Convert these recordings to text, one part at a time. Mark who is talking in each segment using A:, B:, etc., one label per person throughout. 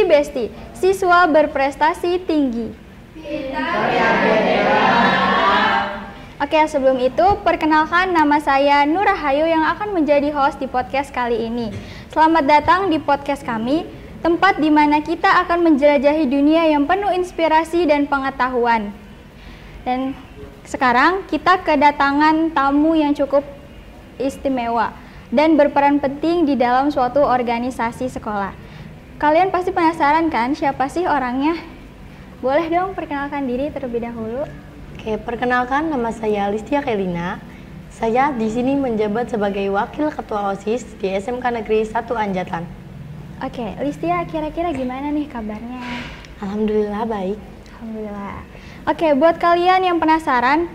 A: Besti, siswa berprestasi tinggi. Oke, sebelum itu perkenalkan nama saya Nur Rahayu yang akan menjadi host di podcast kali ini. Selamat datang di podcast kami, tempat di mana kita akan menjelajahi dunia yang penuh inspirasi dan pengetahuan. Dan sekarang kita kedatangan tamu yang cukup istimewa dan berperan penting di dalam suatu organisasi sekolah. Kalian pasti penasaran kan siapa sih orangnya? Boleh dong perkenalkan diri terlebih dahulu.
B: Oke, perkenalkan nama saya Listia Kelina. Saya di sini menjabat sebagai Wakil Ketua OSIS di SMK Negeri 1 Anjatan.
A: Oke, Listia, kira-kira gimana nih kabarnya?
B: Alhamdulillah baik.
A: Alhamdulillah. Oke, buat kalian yang penasaran,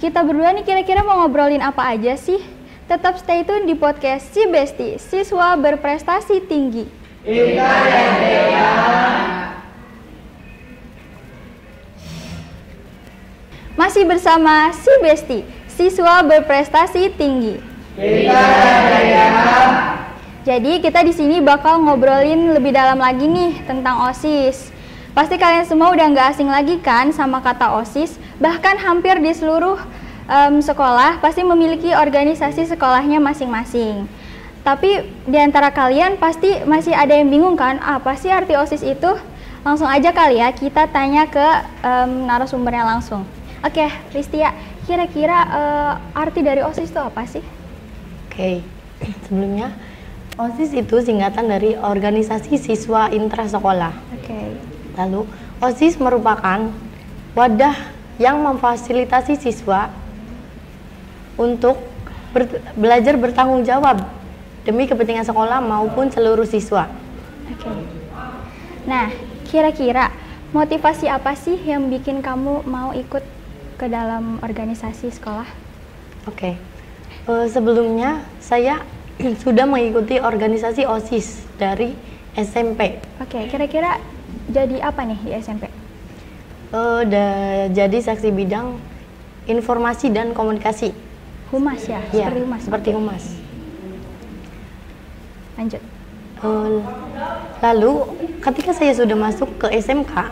A: kita berdua nih kira-kira mau ngobrolin apa aja sih? Tetap stay tune di podcast Si Besti, siswa berprestasi tinggi. Masih bersama Si Besti, siswa berprestasi tinggi. Jadi kita di sini bakal ngobrolin lebih dalam lagi nih tentang OSIS. Pasti kalian semua udah nggak asing lagi kan sama kata OSIS. Bahkan hampir di seluruh sekolah pasti memiliki organisasi sekolahnya masing-masing. Tapi di antara kalian pasti masih ada yang bingung kan, apa sih arti OSIS itu? Langsung aja kali ya kita tanya ke narasumbernya langsung. Oke, Listia, kira-kira arti dari OSIS itu apa sih?
B: Oke, sebelumnya OSIS itu singkatan dari Organisasi Siswa Intrasekolah.
A: Oke.
B: Lalu, OSIS merupakan wadah yang memfasilitasi siswa untuk belajar bertanggung jawab demi kepentingan sekolah maupun seluruh siswa.
A: Oke. Nah, kira-kira motivasi apa sih yang bikin kamu mau ikut ke dalam organisasi sekolah?
B: Oke. Sebelumnya saya sudah mengikuti organisasi OSIS dari SMP.
A: Oke, kira-kira jadi apa nih di SMP?
B: Jadi seksi bidang informasi dan komunikasi.
A: Humas ya?
B: Ya,
A: Seperti humas?
B: seperti humas.
A: Lanjut.
B: Lalu ketika saya sudah masuk ke SMK,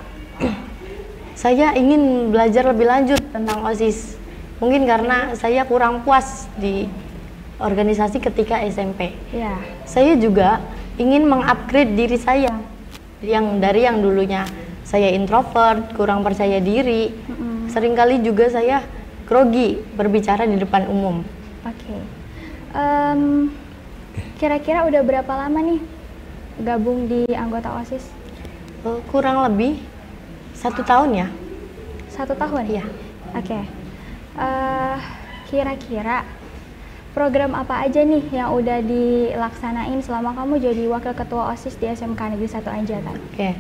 B: saya ingin belajar lebih lanjut tentang OSIS. Mungkin karena saya kurang puas di organisasi ketika SMP.
A: Ya.
B: Saya juga ingin mengupgrade diri saya yang dulunya saya introvert, kurang percaya diri. Seringkali juga saya grogi berbicara di depan umum.
A: Oke. Kira-kira udah berapa lama nih gabung di anggota OSIS?
B: Kurang lebih 1 tahun ya.
A: 1 tahun?
B: Iya.
A: Oke. Kira-kira program apa aja nih yang udah dilaksanain selama kamu jadi wakil ketua OSIS di SMK Negeri 1 Anjatan?
B: Oke.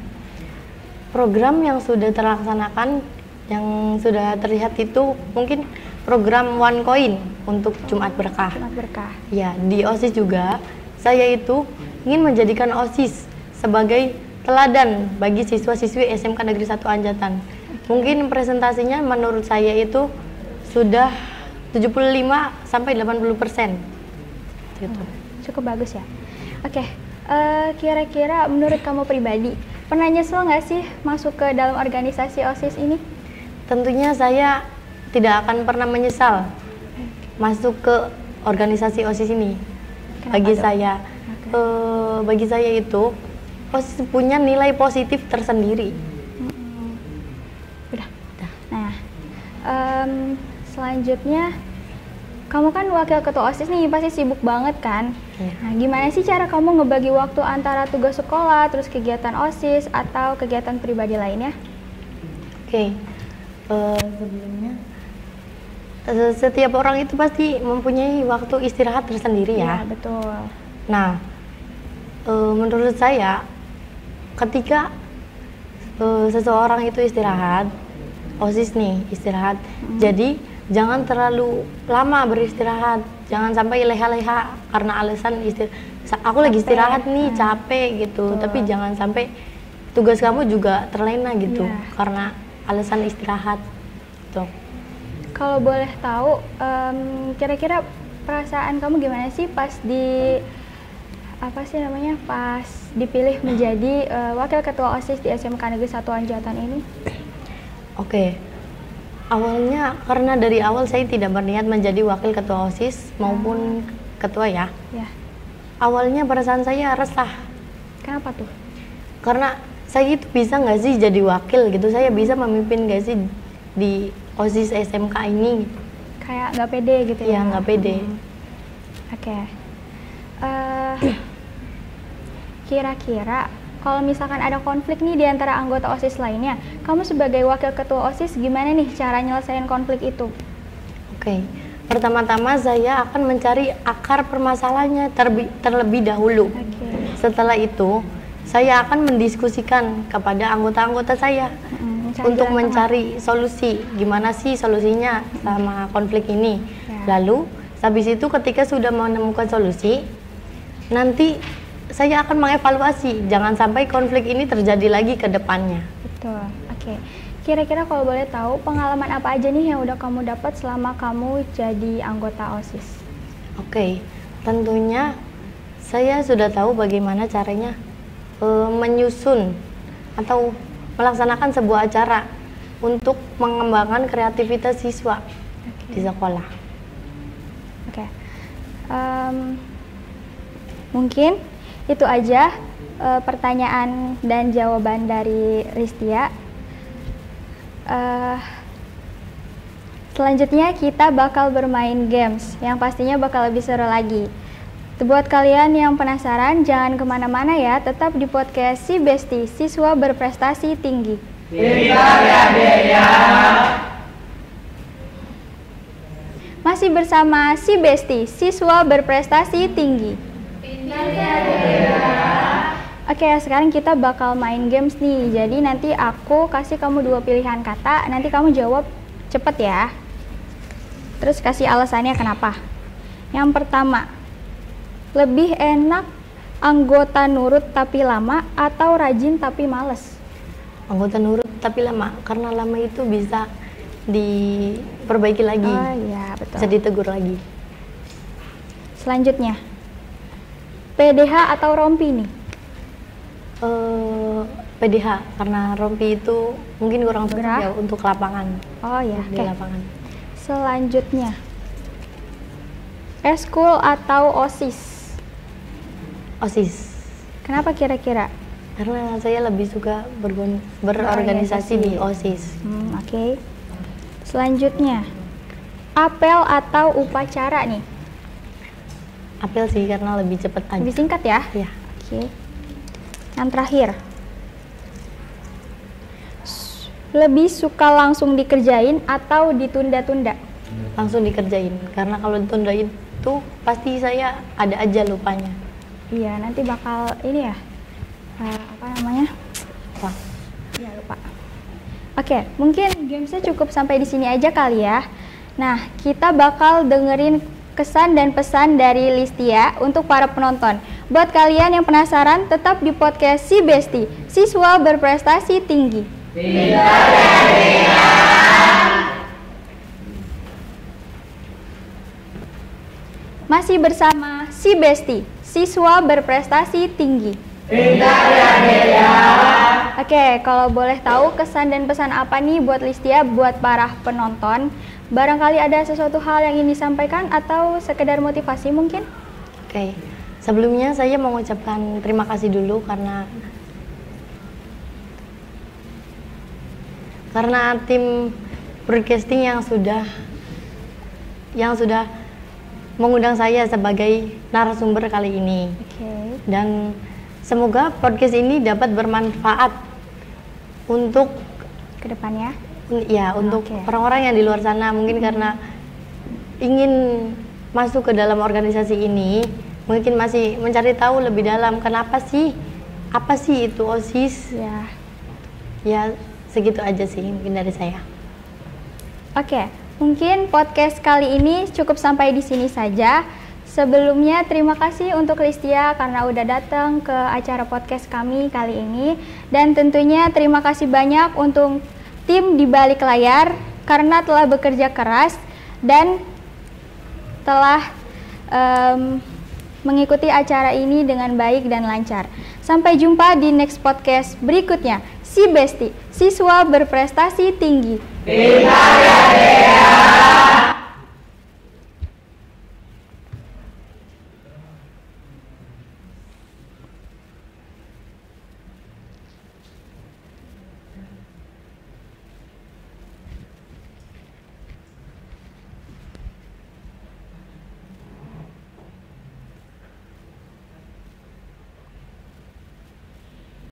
B: Program yang sudah terlaksanakan, yang sudah terlihat itu mungkin program One Coin untuk Jumat Berkah.
A: Jumat Berkah.
B: Ya, di OSIS juga saya itu ingin menjadikan OSIS sebagai teladan bagi siswa-siswi SMK Negeri 1 Anjatan. Mungkin presentasinya menurut saya itu sudah 75-80%. Gitu.
A: Cukup bagus ya. Oke, kira-kira menurut kamu pribadi, pernah nyesel nggak sih masuk ke dalam organisasi OSIS ini?
B: Tentunya saya tidak akan pernah menyesal masuk ke organisasi OSIS ini. Bagi saya itu OSIS punya nilai positif tersendiri.
A: Udah. Nah, selanjutnya kamu kan wakil ketua OSIS nih, pasti sibuk banget kan?
B: Ya.
A: Nah, gimana sih cara kamu ngebagi waktu antara tugas sekolah, terus kegiatan OSIS, atau kegiatan pribadi lainnya?
B: Oke. Sebelumnya setiap orang itu pasti mempunyai waktu istirahat tersendiri ya.
A: Iya, betul.
B: Nah, menurut saya ketika seseorang itu istirahat, OSIS nih istirahat, jadi jangan terlalu lama beristirahat, jangan sampai leha-leha karena alasan aku lagi istirahat nih, capek gitu. Tapi jangan sampai tugas kamu juga terlena gitu karena alasan istirahat gitu.
A: Kalau boleh tahu, kira-kira perasaan kamu gimana sih pas di apa sih namanya pas dipilih menjadi wakil ketua OSIS di SMK Negeri 1 Anjatan ini?
B: Oke. Awalnya karena dari awal saya tidak berniat menjadi wakil ketua OSIS maupun ketua ya.
A: Ya.
B: Awalnya perasaan saya resah.
A: Kenapa tuh?
B: Karena saya itu bisa nggak sih jadi wakil gitu, saya bisa memimpin nggak sih di OSIS SMK ini?
A: Kayak nggak pede gitu ya?
B: Iya, nggak pede.
A: Oke. Kira-kira kalau misalkan ada konflik nih di antara anggota OSIS lainnya, kamu sebagai wakil ketua OSIS gimana nih cara nyelesain konflik itu?
B: Oke. Pertama-tama saya akan mencari akar permasalahannya terlebih dahulu. Setelah itu, saya akan mendiskusikan kepada anggota-anggota saya untuk mencari solusi. Gimana sih solusinya sama konflik ini? Ya. Lalu, habis itu ketika sudah menemukan solusi, nanti saya akan mengevaluasi. Jangan sampai konflik ini terjadi lagi ke depannya.
A: Betul. Oke. Kira-kira kalau boleh tahu, pengalaman apa aja nih yang udah kamu dapat selama kamu jadi anggota OSIS? Oke.
B: Tentunya saya sudah tahu bagaimana caranya menyusun atau melaksanakan sebuah acara untuk mengembangkan kreativitas siswa di sekolah.
A: Oke. Mungkin itu aja pertanyaan dan jawaban dari Ristia. Selanjutnya kita bakal bermain games yang pastinya bakal lebih seru lagi. Buat kalian yang penasaran, jangan kemana-mana ya, tetap di podcast Si Besti, Siswa Berprestasi Tinggi.
C: Pintar ya Dek ya.
A: Masih bersama Si Besti, Siswa Berprestasi Tinggi.
C: Pintar ya Dek ya.
A: Oke, sekarang kita bakal main games nih. Jadi nanti aku kasih kamu 2 pilihan kata, nanti kamu jawab cepet ya. Terus kasih alasannya kenapa. Yang pertama, lebih enak anggota nurut tapi lama atau rajin tapi males?
B: Anggota nurut tapi lama, karena lama itu bisa diperbaiki lagi.
A: Oh iya, betul.
B: Bisa ditegur lagi.
A: Selanjutnya, PDH atau rompi nih?
B: PDH, karena rompi itu mungkin kurang cocok ya untuk lapangan.
A: Oh iya,
B: di lapangan.
A: Selanjutnya, eskul atau OSIS?
B: OSIS.
A: Kenapa kira-kira?
B: Karena saya lebih suka berorganisasi di OSIS.
A: Oke. Selanjutnya, apel atau upacara nih?
B: Apel sih, karena lebih cepat aja.
A: Lebih singkat ya?
B: Iya.
A: Oke. Yang terakhir, lebih suka langsung dikerjain atau ditunda-tunda?
B: Langsung dikerjain, karena kalau ditunda itu pasti saya ada aja lupanya.
A: Iya, nanti bakal ini ya, apa namanya?
B: Apa?
A: Ya, lupa. Oke, mungkin gamesnya cukup sampai di sini aja kali ya. Nah, kita bakal dengerin kesan dan pesan dari Listia untuk para penonton. Buat kalian yang penasaran, tetap di podcast Si Besti, Siswa Berprestasi Tinggi. Masih bersama Si Besti, Siswa Berprestasi Tinggi. Oke, kalau boleh tahu kesan dan pesan apa nih buat Listia, buat para penonton? Barangkali ada sesuatu hal yang ingin disampaikan atau sekedar motivasi mungkin?
B: Oke, sebelumnya saya mau mengucapkan terima kasih dulu karena tim broadcasting yang sudah mengundang saya sebagai narasumber kali ini. Dan semoga podcast ini dapat bermanfaat untuk
A: kedepannya.
B: Ya, untuk orang-orang yang di luar sana, mungkin karena ingin masuk ke dalam organisasi ini, mungkin masih mencari tahu lebih dalam apa sih itu OSIS. Ya segitu aja sih mungkin dari saya.
A: Oke, mungkin podcast kali ini cukup sampai di sini saja. Sebelumnya terima kasih untuk Listia karena udah datang ke acara podcast kami kali ini, dan tentunya terima kasih banyak untuk tim di balik layar karena telah bekerja keras dan telah mengikuti acara ini dengan baik dan lancar. Sampai jumpa di next podcast berikutnya. Si Besti, siswa berprestasi tinggi.
C: Pintar ya Dea.